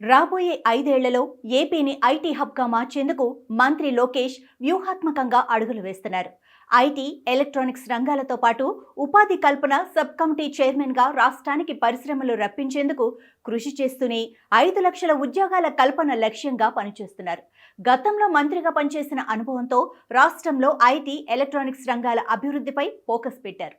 రాబోయే 5 ఏళ్లలో ఏపీని ఐటీ హబ్గా మార్చేందుకు మంత్రి లోకేష్ వ్యూహాత్మకంగా అడుగులు వేస్తున్నారు. ఐటీ, ఎలక్ట్రానిక్స్ రంగాలతో పాటు ఉపాధి కల్పన సబ్ కమిటీ చైర్మన్గా రాష్ట్రానికి పరిశ్రమలు రప్పించేందుకు కృషి చేస్తూనే 5 లక్షల ఉద్యోగాల కల్పన లక్ష్యంగా పనిచేస్తున్నారు. గతంలో మంత్రిగా పనిచేసిన అనుభవంతో రాష్ట్రంలో ఐటీ, ఎలక్ట్రానిక్స్ రంగాల అభివృద్ధిపై ఫోకస్ పెట్టారు.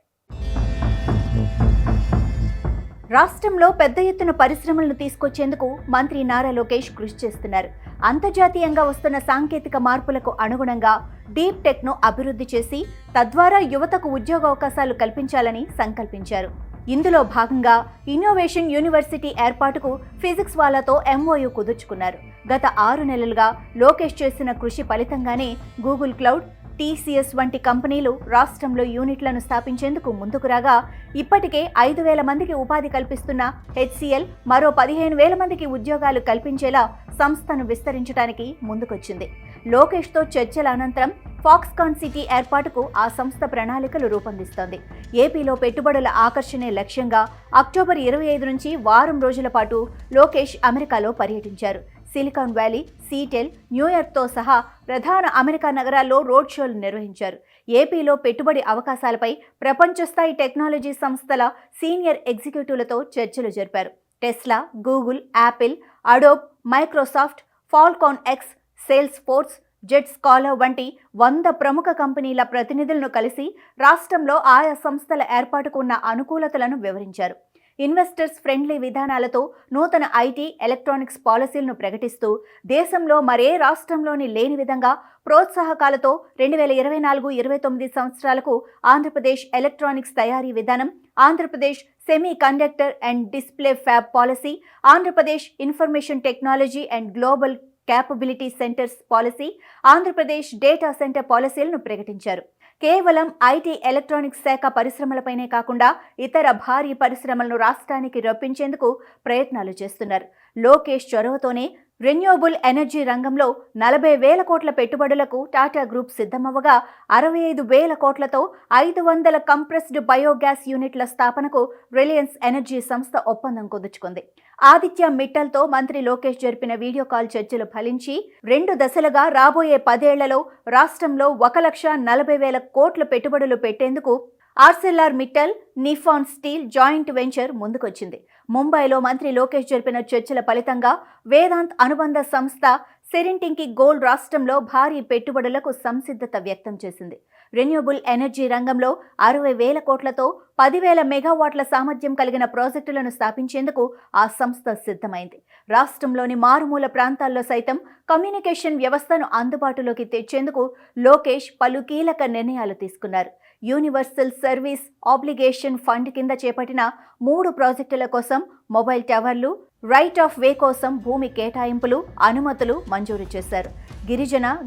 రాష్ట్రంలో పెద్ద ఎత్తున పరిశ్రమలను తీసుకొచ్చేందుకు మంత్రి నారా లోకేష్ కృషి చేస్తున్నారు. అంతర్జాతీయంగా వస్తున్న సాంకేతిక మార్పులకు అనుగుణంగా డీప్ టెక్ను అభివృద్ధి చేసి తద్వారా యువతకు ఉద్యోగావకాశాలు కల్పించాలని సంకల్పించారు. ఇందులో భాగంగా ఇన్నోవేషన్ యూనివర్సిటీ ఏర్పాటుకు ఫిజిక్స్ వాళ్ళతో ఎంఓయూ కుదుర్చుకున్నారు. గత 6 నెలలుగా లోకేష్ చేసిన కృషి ఫలితంగానే గూగుల్ క్లౌడ్, టీసీఎస్ వంటి కంపెనీలు రాష్ట్రంలో యూనిట్లను స్థాపించేందుకు ముందుకు రాగా ఇప్పటికే 5,000 మందికి ఉపాధి కల్పిస్తున్న హెచ్సిఎల్ మరో 15,000 మందికి ఉద్యోగాలు కల్పించేలా సంస్థను విస్తరించడానికి ముందుకొచ్చింది. లోకేష్తో చర్చల అనంతరం ఫాక్స్కాన్ సిటీ ఏర్పాటుకు ఆ సంస్థ ప్రణాళికలు రూపొందిస్తోంది. ఏపీలో పెట్టుబడుల ఆకర్షణే లక్ష్యంగా అక్టోబర్ 25 నుంచి వారం రోజుల పాటు లోకేష్ అమెరికాలో పర్యటించారు. సిలికాన్ వ్యాలీ, సీటెల్, న్యూయార్క్తో సహా ప్రధాన అమెరికా నగరాల్లో రోడ్ షోలు నిర్వహించారు. ఏపీలో పెట్టుబడి అవకాశాలపై ప్రపంచ స్థాయి టెక్నాలజీ సంస్థల సీనియర్ ఎగ్జిక్యూటివ్లతో చర్చలు జరిపారు. Tesla, Google, Apple, Adobe, Microsoft, Falcon X, sales force, jet scholar వంటి 100 ప్రముఖ కంపెనీల ప్రతినిధులను కలిసి రాష్ట్రంలో ఆయా సంస్థల ఏర్పాటుకు ఉన్న అనుకూలతలను వివరించారు. ఇన్వెస్టర్స్ ఫ్రెండ్లీ విధానాలతో నూతన ఐటీ, ఎలక్ట్రానిక్స్ పాలసీలను ప్రకటిస్తూ దేశంలో మరే రాష్ట్రంలోని లేని విధంగా ప్రోత్సాహకాలతో 2024-29 సంవత్సరాలకు ఆంధ్రప్రదేశ్ ఎలక్ట్రానిక్స్ తయారీ విధానం, Andhra Pradesh semi conductor and display fab policy, Andhra Pradesh information technology and global capability centres policy, Andhra Pradesh data centre పాలసీలను ప్రకటించారు. కేవలం ఐటీ, ఎలక్ట్రానిక్స్ శాఖ పరిశ్రమలపైనే కాకుండా ఇతర భారీ పరిశ్రమలను రాష్ట్రానికి రప్పించేందుకు ప్రయత్నాలు చేస్తున్నారు. లోకేష్ చొరవతోనే రెన్యూవబుల్ ఎనర్జీ రంగంలో 40,000 కోట్ల పెట్టుబడులకు టాటా గ్రూప్ సిద్ధమవ్వగా 65,000 కోట్లతో 500 కంప్రెస్డ్ బయోగ్యాస్ యూనిట్ల స్థాపనకు రిలయన్స్ ఎనర్జీ సంస్థ ఒప్పందం కుదుర్చుకుంది. ఆదిత్య మిట్టల్తో మంత్రి లోకేష్ జరిపిన వీడియో కాల్ చర్చలు ఫలించి 2 దశలుగా రాబోయే 10 ఏళ్లలో రాష్ట్రంలో 1,40,000 కోట్ల పెట్టుబడులు పెట్టేందుకు Arcelor Mittal, Nippon steel joint venture ముందుకొచ్చింది. ముంబైలో మంత్రి లోకేష్ జరిపిన చర్చల ఫలితంగా వేదాంత్ అనుబంధ సంస్థ సెరెంటింకి గోల్డ్ రాష్ట్రంలో భారీ పెట్టుబడులకు సంసిద్ధత వ్యక్తం చేసింది. రెన్యూవబుల్ ఎనర్జీ రంగంలో 60,000 కోట్లతో 10,000 మెగావాట్ల సామర్థ్యం కలిగిన ప్రాజెక్టులను స్థాపించేందుకు ఆ సంస్థ సిద్ధమైంది. రాష్ట్రంలోని మారుమూల ప్రాంతాల్లో సైతం కమ్యూనికేషన్ వ్యవస్థను అందుబాటులోకి తెచ్చేందుకు లోకేష్ పలు కీలక నిర్ణయాలు తీసుకున్నారు. యూనివర్సల్ సర్వీస్ ఆబ్లిగేషన్ ఫండ్ కింద చేపట్టిన 3 ప్రాజెక్టుల కోసం మొబైల్ టవర్లు, రైట్ ఆఫ్ వే కోసం భూమి కేటాయింపులు, అనుమతులు మంజూరు చేశారు.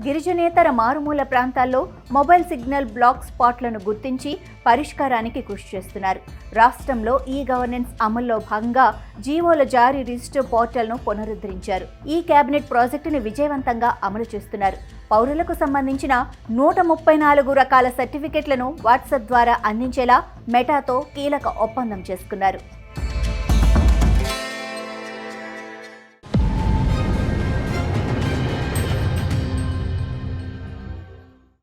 గిరిజనేతర మారుమూల ప్రాంతాల్లో మొబైల్ సిగ్నల్ బ్లాక్ స్పాట్లను గుర్తించి పరిష్కారానికి కృషి చేస్తున్నారు. రాష్ట్రంలో ఈ గవర్నెన్స్ అమల్లో భాగంగా జీవోల జారీ రిజిస్టర్ పోర్టల్ను పునరుద్ధరించారు. ఈ కేబినెట్ ప్రాజెక్టును విజయవంతంగా అమలు చేస్తున్నారు. పౌరులకు సంబంధించిన 134 రకాల సర్టిఫికెట్లను వాట్సాప్ ద్వారా అందించేలా మెటాతో కీలక ఒప్పందం చేసుకున్నారు.